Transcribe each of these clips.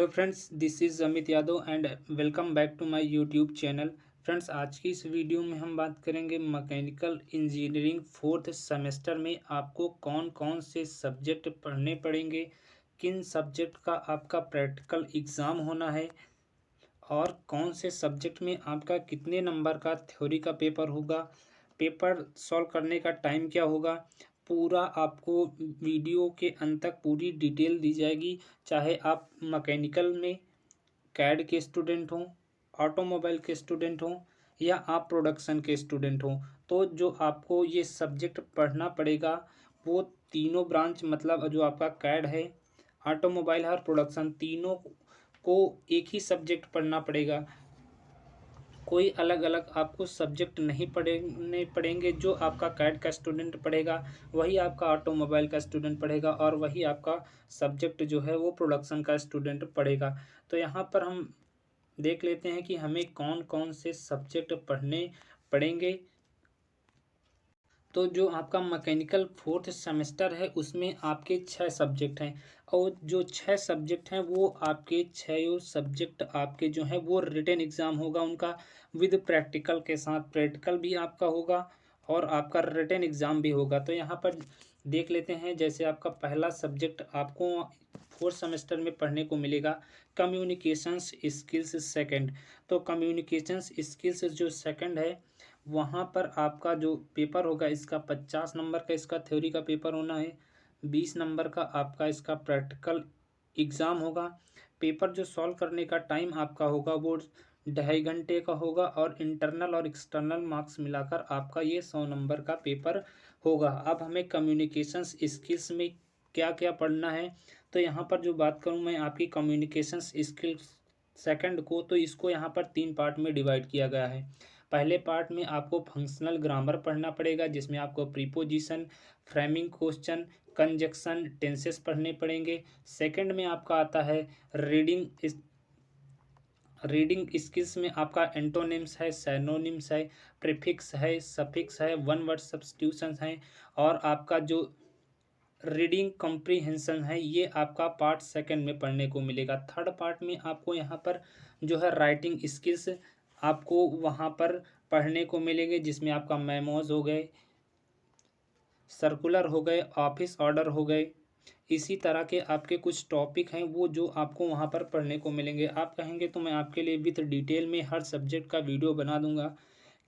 Hello friends, this is Amit Yadav and welcome back to my YouTube channel. Friends, आज की इस video में हम बात करेंगे मैकेनिकल इंजीनियरिंग फोर्थ सेमेस्टर में आपको कौन कौन से सब्जेक्ट पढ़ने पड़ेंगे, किन सब्जेक्ट का आपका प्रैक्टिकल एग्ज़ाम होना है और कौन से सब्जेक्ट में आपका कितने नंबर का थ्योरी का पेपर होगा, पेपर सॉल्व करने का टाइम क्या होगा। पूरा आपको वीडियो के अंत तक पूरी डिटेल दी जाएगी। चाहे आप मैकेनिकल में कैड के स्टूडेंट हों, ऑटोमोबाइल के स्टूडेंट हों या आप प्रोडक्शन के स्टूडेंट हों, तो जो आपको ये सब्जेक्ट पढ़ना पड़ेगा वो तीनों ब्रांच, मतलब जो आपका कैड है, ऑटोमोबाइल है और प्रोडक्शन, तीनों को एक ही सब्जेक्ट पढ़ना पड़ेगा। कोई अलग अलग आपको सब्जेक्ट नहीं पढ़ने पड़ेंगे। जो आपका कैड का स्टूडेंट पढ़ेगा वही आपका ऑटोमोबाइल का स्टूडेंट पढ़ेगा और वही आपका सब्जेक्ट जो है वो प्रोडक्शन का स्टूडेंट पढ़ेगा। तो यहाँ पर हम देख लेते हैं कि हमें कौन कौन से सब्जेक्ट पढ़ने पड़ेंगे। तो जो आपका मैकेनिकल फोर्थ सेमेस्टर है उसमें आपके 6 सब्जेक्ट हैं और जो 6 सब्जेक्ट हैं वो आपके 6 सब्जेक्ट आपके जो हैं वो रिटन एग्ज़ाम होगा उनका, विद प्रैक्टिकल के साथ। प्रैक्टिकल भी आपका होगा और आपका रिटन एग्ज़ाम भी होगा। तो यहाँ पर देख लेते हैं। जैसे आपका पहला सब्जेक्ट आपको फोर्थ सेमेस्टर में पढ़ने को मिलेगा कम्युनिकेशंस स्किल्स सेकंड। तो कम्युनिकेशंस स्किल्स जो सेकंड है वहाँ पर आपका जो पेपर होगा इसका 50 नंबर का इसका थ्योरी का पेपर होना है। 20 नंबर का आपका इसका प्रैक्टिकल एग्ज़ाम होगा। पेपर जो सॉल्व करने का टाइम आपका होगा वो 2.5 घंटे का होगा और इंटरनल और एक्सटर्नल मार्क्स मिलाकर आपका ये 100 नंबर का पेपर होगा। अब हमें कम्युनिकेशंस स्किल्स में क्या क्या पढ़ना है, तो यहाँ पर जो बात करूँ मैं आपकी कम्युनिकेशंस स्किल्स सेकंड को, तो इसको यहाँ पर 3 पार्ट में डिवाइड किया गया है। पहले पार्ट में आपको फंक्शनल ग्रामर पढ़ना पड़ेगा जिसमें आपको preposition, framing question, conjunction, tenses पढ़ने पड़ेंगे। सेकंड में आपका आता है रीडिंग स्किल्स में आपका एंटोनिम्स है, सैनोनिम्स है, प्रीफिक्स है, सफिक्स है, वन वर्ड सब्स्टिट्यूशंस हैं और आपका जो रीडिंग कॉम्प्रीहेंशन है ये आपका पार्ट सेकंड में पढ़ने को मिलेगा। थर्ड पार्ट में आपको यहाँ पर जो है राइटिंग स्किल्स आपको वहाँ पर पढ़ने को मिलेंगे जिसमें आपका मेमोज हो गए, सर्कुलर हो गए, ऑफिस ऑर्डर हो गए। इसी तरह के आपके कुछ टॉपिक हैं वो जो आपको वहाँ पर पढ़ने को मिलेंगे। आप कहेंगे तो मैं आपके लिए विथ डिटेल में हर सब्जेक्ट का वीडियो बना दूंगा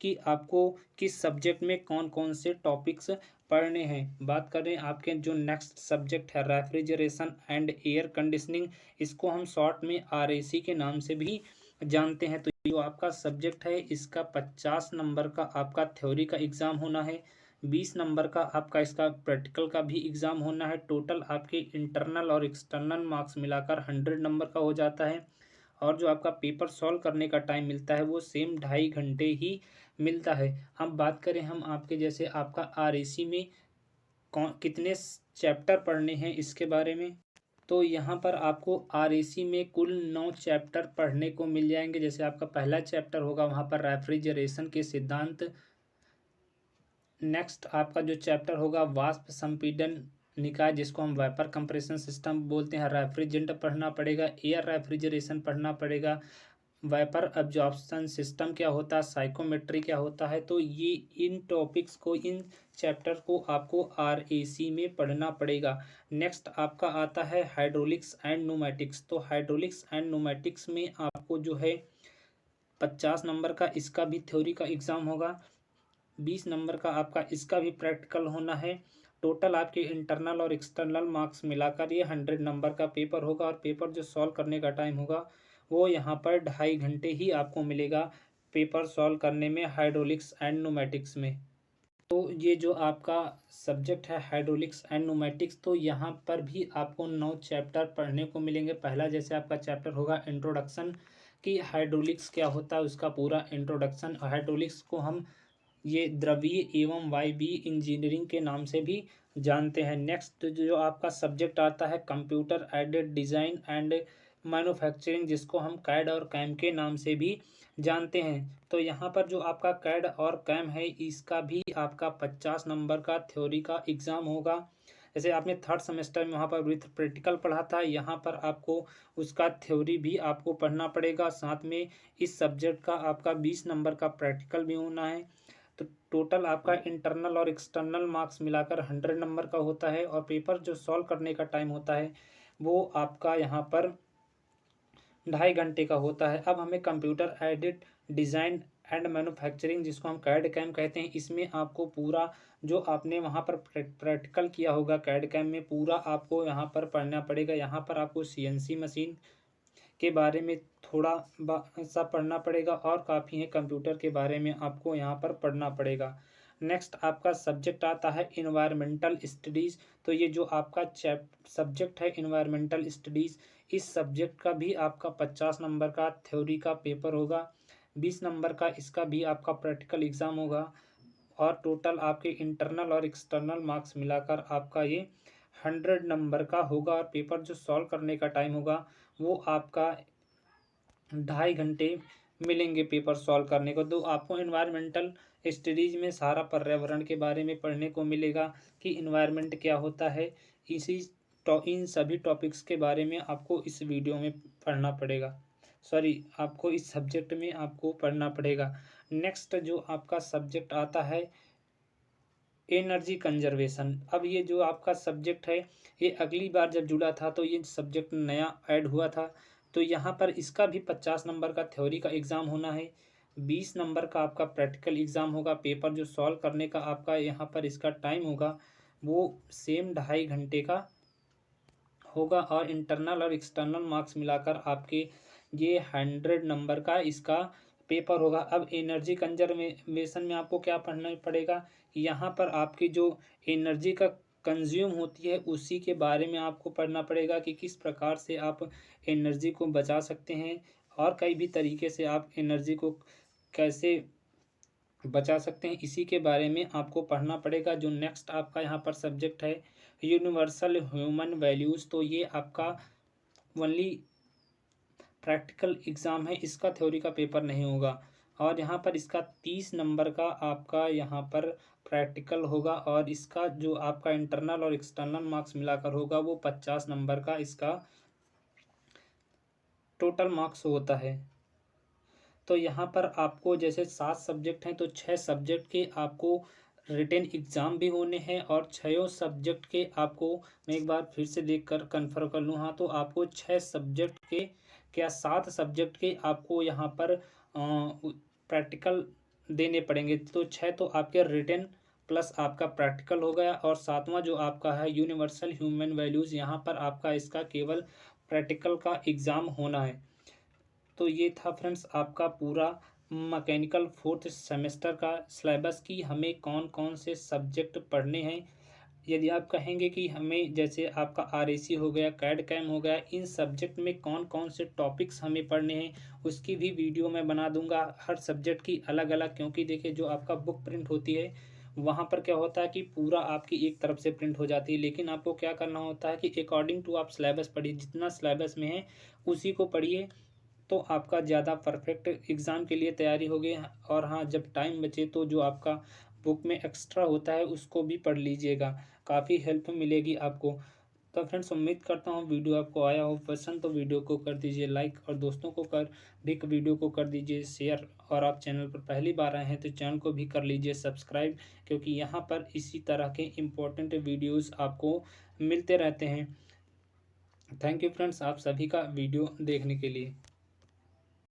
कि आपको किस सब्जेक्ट में कौन कौन से टॉपिक्स पढ़ने हैं। बात करें आपके जो नेक्स्ट सब्जेक्ट है रेफ्रिजरेशन एंड एयर कंडीशनिंग, इसको हम शॉर्ट में RAC के नाम से भी जानते हैं। तो जो आपका सब्जेक्ट है इसका 50 नंबर का आपका थ्योरी का एग्ज़ाम होना है, 20 नंबर का आपका इसका प्रैक्टिकल का भी एग्ज़ाम होना है। टोटल आपके इंटरनल और एक्सटर्नल मार्क्स मिलाकर 100 नंबर का हो जाता है और जो आपका पेपर सॉल्व करने का टाइम मिलता है वो सेम 2.5 घंटे ही मिलता है। अब बात करें हम आपके जैसे आपका RAC में कौन कितने चैप्टर पढ़ने हैं इसके बारे में, तो यहाँ पर आपको RAC में कुल 9 चैप्टर पढ़ने को मिल जाएंगे। जैसे आपका पहला चैप्टर होगा वहाँ पर रेफ्रिजरेशन के सिद्धांत। नेक्स्ट आपका जो चैप्टर होगा वाष्प संपीड़न निकाय जिसको हम वेपर कंप्रेशन सिस्टम बोलते हैं, रेफ्रिजरेंट पढ़ना पड़ेगा, एयर रेफ्रिजरेशन पढ़ना पड़ेगा, वेपर एब्जॉर्प्शन सिस्टम क्या होता है, साइकोमेट्री क्या होता है। तो ये इन टॉपिक्स को, इन चैप्टर को आपको RAC में पढ़ना पड़ेगा। नेक्स्ट आपका आता है हाइड्रोलिक्स एंड न्यूमेटिक्स। तो हाइड्रोलिक्स एंड न्यूमेटिक्स में आपको जो है 50 नंबर का इसका भी थ्योरी का एग्ज़ाम होगा, 20 नंबर का आपका इसका भी प्रैक्टिकल होना है। टोटल आपके इंटरनल और एक्सटर्नल मार्क्स मिलाकर ये 100 नंबर का पेपर होगा और पेपर जो सॉल्व करने का टाइम होगा वो यहाँ पर 2.5 घंटे ही आपको मिलेगा पेपर सॉल्व करने में हाइड्रोलिक्स एंड न्यूमेटिक्स में। तो ये जो आपका सब्जेक्ट है हाइड्रोलिक्स एंड न्यूमेटिक्स, तो यहाँ पर भी आपको 9 चैप्टर पढ़ने को मिलेंगे। पहला जैसे आपका चैप्टर होगा इंट्रोडक्शन, कि हाइड्रोलिक्स क्या होता है उसका पूरा इंट्रोडक्शन। हाइड्रोलिक्स को हम ये द्रवीय एवं वायवीय इंजीनियरिंग के नाम से भी जानते हैं। नेक्स्ट जो आपका सब्जेक्ट आता है computer aided design and manufacturing, जिसको हम कैड और कैम के नाम से भी जानते हैं। तो यहाँ पर जो आपका कैड और कैम है इसका भी आपका 50 नंबर का थ्योरी का एग्ज़ाम होगा। जैसे आपने थर्ड सेमेस्टर में वहाँ पर विथ प्रैक्टिकल पढ़ा था, यहाँ पर आपको उसका थ्योरी भी आपको पढ़ना पड़ेगा, साथ में इस सब्जेक्ट का आपका 20 नंबर का प्रैक्टिकल भी होना है। तो टोटल आपका इंटरनल और एक्सटर्नल मार्क्स मिलाकर 100 नंबर का होता है, और पेपर जो सॉल्व करने का टाइम होता है वो आपका यहाँ पर 2.5 घंटे का होता है। अब हमें computer aided design and manufacturing, जिसको हम कैड कैम कहते हैं, इसमें आपको पूरा जो आपने वहाँ पर प्रैक्टिकल किया होगा कैड कैम में, पूरा आपको यहाँ पर पढ़ना पड़ेगा। यहाँ पर आपको सीएनसी मशीन के बारे में थोड़ा सा पढ़ना पड़ेगा, और काफ़ी है कंप्यूटर के बारे में आपको यहाँ पर पढ़ना पड़ेगा। नेक्स्ट आपका सब्जेक्ट आता है इन्वायरमेंटल स्टडीज़। तो ये जो आपका सब्जेक्ट है इन्वायरमेंटल स्टडीज़, इस सब्जेक्ट का भी आपका 50 नंबर का थ्योरी का पेपर होगा, 20 नंबर का इसका भी आपका प्रैक्टिकल एग्ज़ाम होगा, और टोटल आपके इंटरनल और एक्सटर्नल मार्क्स मिलाकर आपका ये 100 नंबर का होगा। और पेपर जो सॉल्व करने का टाइम होगा वो आपका 2.5 घंटे मिलेंगे पेपर सॉल्व करने को। तो आपको इन्वायरमेंटल स्टडीज़ में सारा पर्यावरण के बारे में पढ़ने को मिलेगा कि इन्वायरमेंट क्या होता है। इन सभी टॉपिक्स के बारे में आपको इस वीडियो में पढ़ना पड़ेगा, सॉरी आपको इस सब्जेक्ट में आपको पढ़ना पड़ेगा। नेक्स्ट जो आपका सब्जेक्ट आता है एनर्जी कंजर्वेशन। अब ये जो आपका सब्जेक्ट है ये अगली बार जब जुड़ा था तो ये सब्जेक्ट नया ऐड हुआ था। तो यहाँ पर इसका भी 50 नंबर का थ्योरी का एग्ज़ाम होना है, 20 नंबर का आपका प्रैक्टिकल एग्ज़ाम होगा। पेपर जो सॉल्व करने का आपका यहाँ पर इसका टाइम होगा वो सेम 2.5 घंटे का होगा, और इंटरनल और एक्सटर्नल मार्क्स मिलाकर आपके ये 100 नंबर का इसका पेपर होगा। अब एनर्जी कंजर्वेशन में आपको क्या पढ़ना पड़ेगा, यहाँ पर आपकी जो एनर्जी का कंज्यूम होती है उसी के बारे में आपको पढ़ना पड़ेगा कि किस प्रकार से आप एनर्जी को बचा सकते हैं, और कई भी तरीके से आप एनर्जी को कैसे बचा सकते हैं, इसी के बारे में आपको पढ़ना पड़ेगा। जो नेक्स्ट आपका यहाँ पर सब्जेक्ट है यूनिवर्सल ह्यूमन वैल्यूज़। तो ये आपका ओनली प्रैक्टिकल एग्ज़ाम है, इसका थ्योरी का पेपर नहीं होगा, और यहाँ पर इसका 30 नंबर का आपका यहाँ पर प्रैक्टिकल होगा, और इसका जो आपका इंटरनल और एक्सटर्नल मार्क्स मिलाकर होगा वो 50 नंबर का इसका टोटल मार्क्स होता है। तो यहाँ पर आपको जैसे 7 सब्जेक्ट हैं तो 6 सब्जेक्ट के आपको रिटन एग्ज़ाम भी होने हैं, और 6 सब्जेक्ट के आपको, मैं एक बार फिर से देख कर कन्फर्म कर लूँ, हाँ तो आपको 6 सब्जेक्ट के क्या 7 सब्जेक्ट के आपको यहाँ पर प्रैक्टिकल देने पड़ेंगे। तो 6 तो आपके रिटन प्लस आपका प्रैक्टिकल हो गया, और 7वां जो आपका है यूनिवर्सल ह्यूमन वैल्यूज़, यहाँ पर आपका इसका केवल प्रैक्टिकल का एग्ज़ाम होना है। तो ये था फ्रेंड्स आपका पूरा मैकेनिकल फोर्थ सेमेस्टर का सिलेबस की हमें कौन कौन से सब्जेक्ट पढ़ने हैं। यदि आप कहेंगे कि हमें जैसे आपका आरएसी हो गया, कैड कैम हो गया, इन सब्जेक्ट में कौन कौन से टॉपिक्स हमें पढ़ने हैं उसकी भी वीडियो मैं बना दूंगा, हर सब्जेक्ट की अलग अलग। क्योंकि देखिए जो आपका बुक प्रिंट होती है वहाँ पर क्या होता है कि पूरा आपकी एक तरफ से प्रिंट हो जाती है, लेकिन आपको क्या करना होता है कि अकॉर्डिंग टू आप सिलेबस पढ़िए, जितना सिलेबस में है उसी को पढ़िए, तो आपका ज़्यादा परफेक्ट एग्ज़ाम के लिए तैयारी होगी। और हाँ, जब टाइम बचे तो जो आपका बुक में एक्स्ट्रा होता है उसको भी पढ़ लीजिएगा, काफ़ी हेल्प मिलेगी आपको। तो फ्रेंड्स उम्मीद करता हूँ वीडियो आपको आया हो पसंद, तो वीडियो को कर दीजिए लाइक, और दोस्तों को भी वीडियो को कर दीजिए शेयर, और आप चैनल पर पहली बार आए हैं तो चैनल को भी कर लीजिए सब्सक्राइब, क्योंकि यहाँ पर इसी तरह के इम्पोर्टेंट वीडियोज़ आपको मिलते रहते हैं। थैंक यू फ्रेंड्स आप सभी का वीडियो देखने के लिए।